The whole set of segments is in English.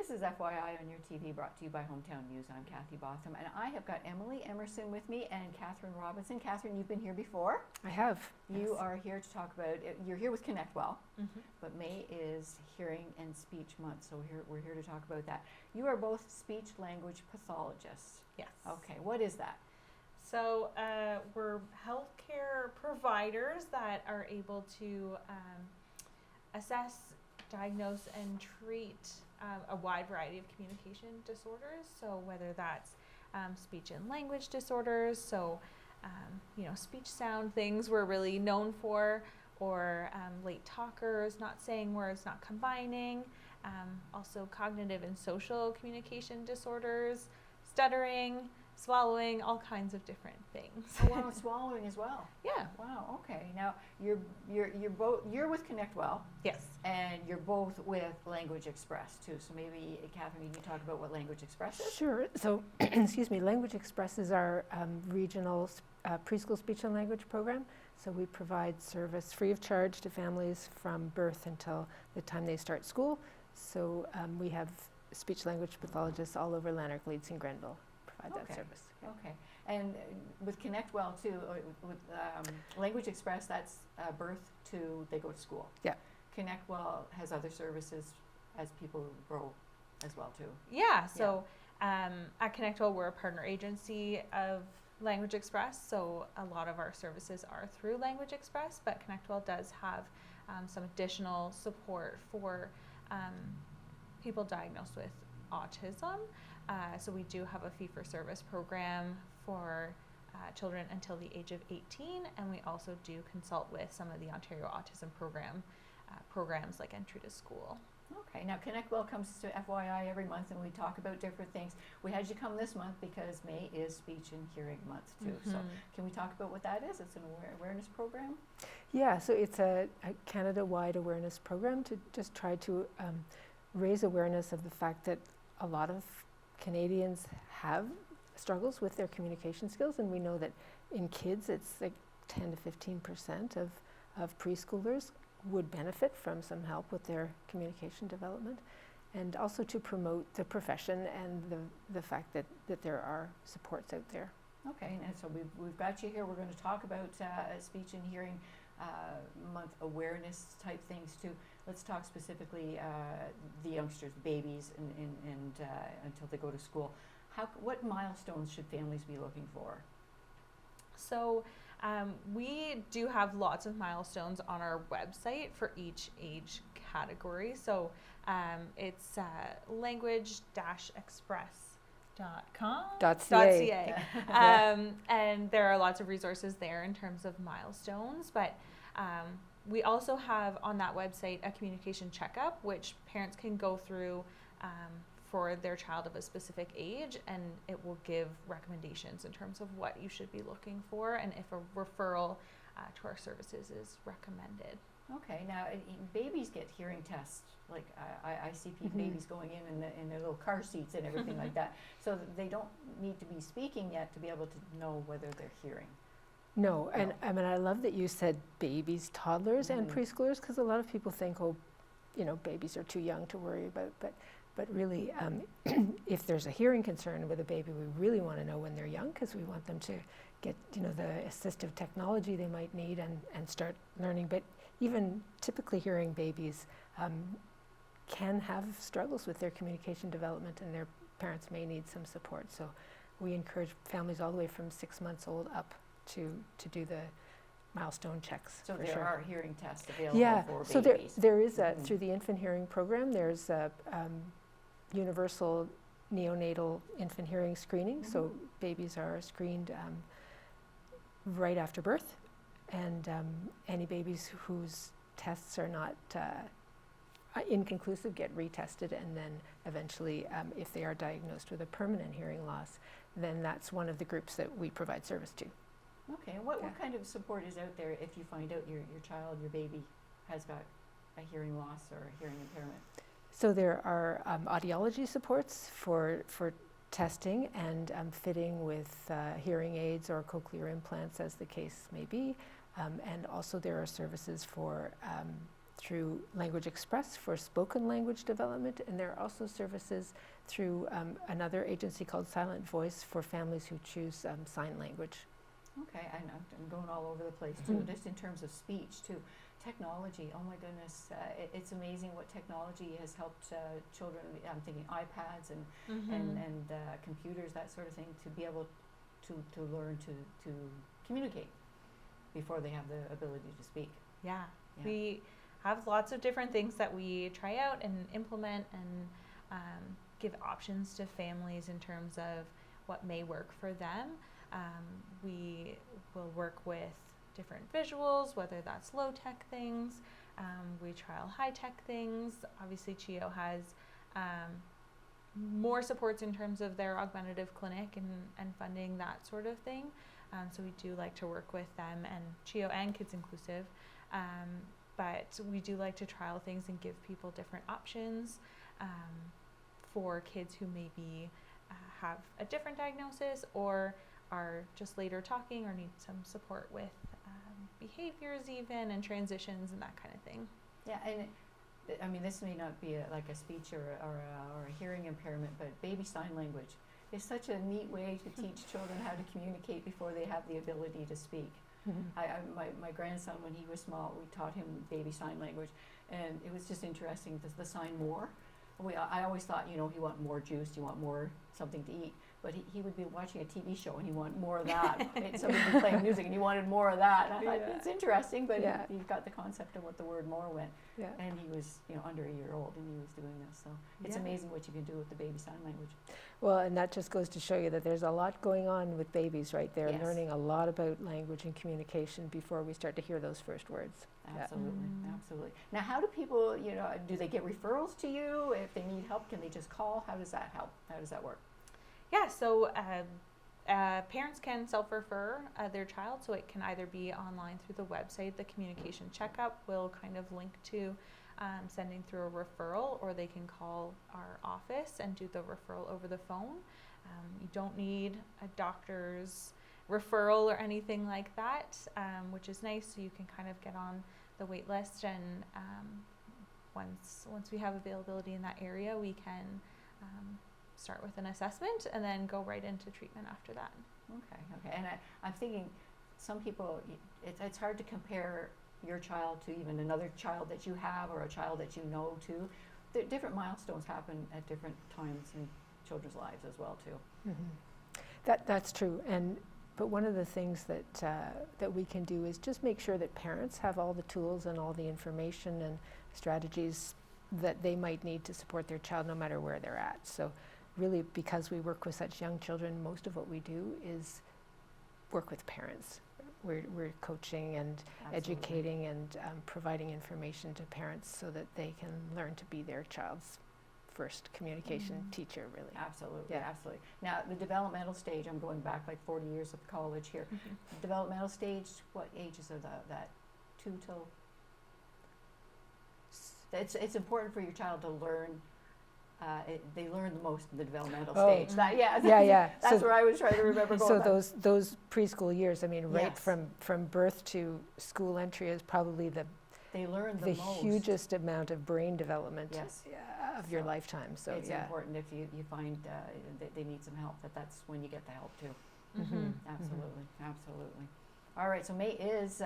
This is FYI on your TV, brought to you by Hometown News. I'm Kathy Botham, and I have got Emily Emerson with me and Catherine Robinson. Catherine, you've been here before. I have. You yes. are here to talk about, you're here with Connect Well, Mm-hmm. but May is Hearing and Speech Month, so we're here to talk about that. You are both speech language pathologists. Yes. Okay, what is that? So we're healthcare providers that are able to assess, diagnose, and treat a wide variety of communication disorders. So whether that's speech and language disorders, so speech sound things we're really known for, or late talkers, not saying words, not combining, also cognitive and social communication disorders, stuttering, swallowing, all kinds of different things. Oh, wow, swallowing as well. Yeah. Wow. Okay. Now you're with Connect Well. Yes. And you're both with Language Express too. So maybe Catherine, you can talk about what Language Express is. Sure. So, excuse me. Language Express is our regional preschool speech and language program. So we provide service free of charge to families from birth until the time they start school. So we have speech language pathologists all over Lanark, Leeds, and Grenville provide that service. Yeah. Okay. And with Connect Well too, with Language Express, that's birth to they go to school. Yeah. Connect Well has other services as people grow as well too. Yeah. So at Connect Well, we're a partner agency of Language Express. So a lot of our services are through Language Express, but Connect Well does have some additional support for people diagnosed with autism. So we do have a fee-for-service program for children until the age of 18, and we also do consult with some of the Ontario Autism programs like Entry to School. Okay, now Connect Well comes to FYI every month, and we talk about different things. We had you come this month because May is Speech and Hearing Month too. Mm-hmm. So can we talk about what that is? It's an awareness program? Yeah, so it's a Canada-wide awareness program to just try to raise awareness of the fact that a lot of Canadians have struggles with their communication skills, and we know that in kids it's like 10 to 15% of preschoolers would benefit from some help with their communication development, and also to promote the profession and the fact that there are supports out there. Okay, and so we've got you here. We're going to talk about Speech and Hearing Month awareness type things too. Let's talk specifically the youngsters, babies, and until they go to school. What milestones should families be looking for? So we do have lots of milestones on our website for each age category. So it's language-express.com.ca. And there are lots of resources there in terms of milestones, but we also have on that website a communication checkup, which parents can go through for their child of a specific age, and it will give recommendations in terms of what you should be looking for and if a referral to our services is recommended. Okay, now babies get hearing tests. Like I see babies going in their little car seats and everything like that. So they don't need to be speaking yet to be able to know whether they're hearing. No, and I mean, I love that you said babies, toddlers, and preschoolers, because a lot of people think, babies are too young to worry about, but really, if there's a hearing concern with a baby, we really want to know when they're young, because we want them to get, the assistive technology they might need and start learning. But even typically hearing babies can have struggles with their communication development, and their parents may need some support. So we encourage families all the way from 6 months old up to do the milestone checks. So there are hearing tests available for babies. So there is through the infant hearing program, there's a universal neonatal infant hearing screening. So babies are screened right after birth, and any babies whose tests are not inconclusive get retested, and then eventually if they are diagnosed with a permanent hearing loss, then that's one of the groups that we provide service to. Okay, what kind of support is out there if you find out your child, your baby, has got a hearing loss or a hearing impairment? So there are audiology supports for testing and fitting with hearing aids or cochlear implants, as the case may be. And also there are services for through Language Express for spoken language development, and there are also services through another agency called Silent Voice for families who choose sign language. Okay, I'm going all over the place too, just in terms of speech too. Technology, oh my goodness, it's amazing what technology has helped children. I'm thinking iPads and computers, that sort of thing, to be able to learn to communicate before they have the ability to speak. Yeah. We have lots of different things that we try out and implement and give options to families in terms of what may work for them. We will work with different visuals, whether that's low-tech things. We trial high-tech things. Obviously, CHEO has more supports in terms of their augmentative clinic and funding, that sort of thing. So we do like to work with them and CHEO and Kids Inclusive. But we do like to trial things and give people different options for kids who maybe have a different diagnosis or are just later talking or need some support with behaviors even and transitions and that kind of thing. Yeah, and I mean, this may not be like a speech or a hearing impairment, but baby sign language is such a neat way to teach children how to communicate before they have the ability to speak. My grandson, when he was small, we taught him baby sign language, and it was just interesting, the sign more. I always thought, you know, he want more juice, you want more something to eat, but he would be watching a TV show and he wanted more of that. Somebody was playing music and he wanted more of that. And I thought, it's interesting, but he got the concept of what the word more meant. Yeah. And he was, you know, under a year old and he was doing this. So it's amazing what you can do with the baby sign language. Well, and that just goes to show you that there's a lot going on with babies, right? They're learning a lot about language and communication before we start to hear those first words. Absolutely, absolutely. Now, how do people, you know, do they get referrals to you? If they need help, can they just call? How does that help? How does that work? Yeah, so parents can self-refer their child, so it can either be online through the website. The communication checkup will kind of link to sending through a referral, or they can call our office and do the referral over the phone. You don't need a doctor's referral or anything like that, which is nice, so you can kind of get on the wait list, and once we have availability in that area, we can start with an assessment and then go right into treatment after that. Okay. And I'm thinking some people, it's hard to compare your child to even another child that you have or a child that you know too. Different milestones happen at different times in children's lives as well too. That's true. But one of the things that we can do is just make sure that parents have all the tools and all the information and strategies that they might need to support their child no matter where they're at. So really, because we work with such young children, most of what we do is work with parents. We're coaching and educating and providing information to parents so that they can learn to be their child's first communication teacher, really. Absolutely. Now, the developmental stage, I'm going back like 40 years of college here. Developmental stage, what ages are that? 2 till? It's important for your child to learn. They learn the most in the developmental stage. That's where I was trying to remember going. So those preschool years, I mean, right from birth to school entry is probably they learn the most. Hugest amount of brain development of your lifetime. So it's important if you find they need some help, that's when you get the help too. Absolutely. All right, so May is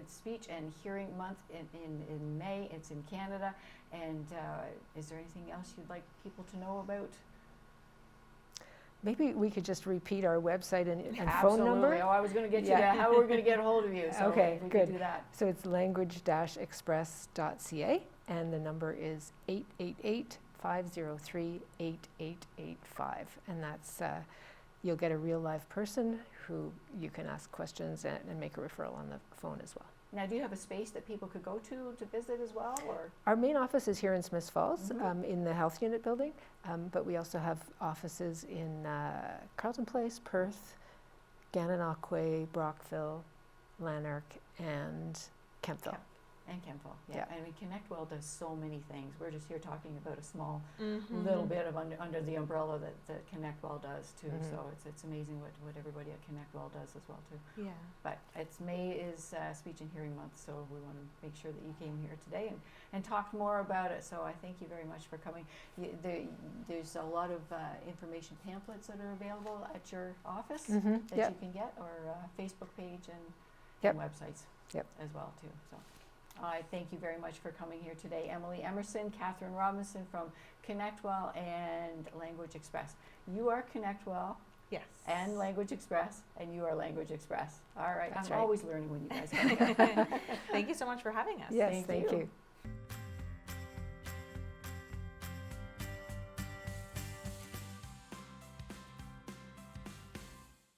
Speech and Hearing Month in May. It's in Canada. And is there anything else you'd like people to know about? Maybe we could just repeat our website and phone number. Absolutely. Oh, I was going to get you to how we're going to get a hold of you. So okay, we good. Can do that. So it's language-express.ca, and the number is 888-503-8885. And that's you'll get a real live person who you can ask questions and make a referral on the phone as well. Now, do you have a space that people could go to visit as well? Or? Our main office is here in Smiths Falls, in the Health Unit building, but we also have offices in Carleton Place, Perth, Gananoque, Brockville, Lanark, and Kemptville. And Kemptville, yeah. Yeah. I mean, ConnectWell does so many things. We're just here talking about a small Mm-hmm. little bit of under the umbrella that ConnectWell does too. Mhm. So it's amazing what everybody at ConnectWell does as well too. Yeah. But May is Speech and Hearing Month, so we want to make sure that you came here today and talked more about it. So I thank you very much for coming. There's a lot of information pamphlets that are available at your office that Yep. you can get, or Facebook page and Yep. websites Yep. as well too. So I thank you very much for coming here today. Emily Emerson, Catherine Robinson from ConnectWell and Language Express. You are ConnectWell Yes. and Language Express, and you are Language Express. All right, That's I'm right. always learning when you guys come here. Thank you so much for having us. Yes, thank you. you.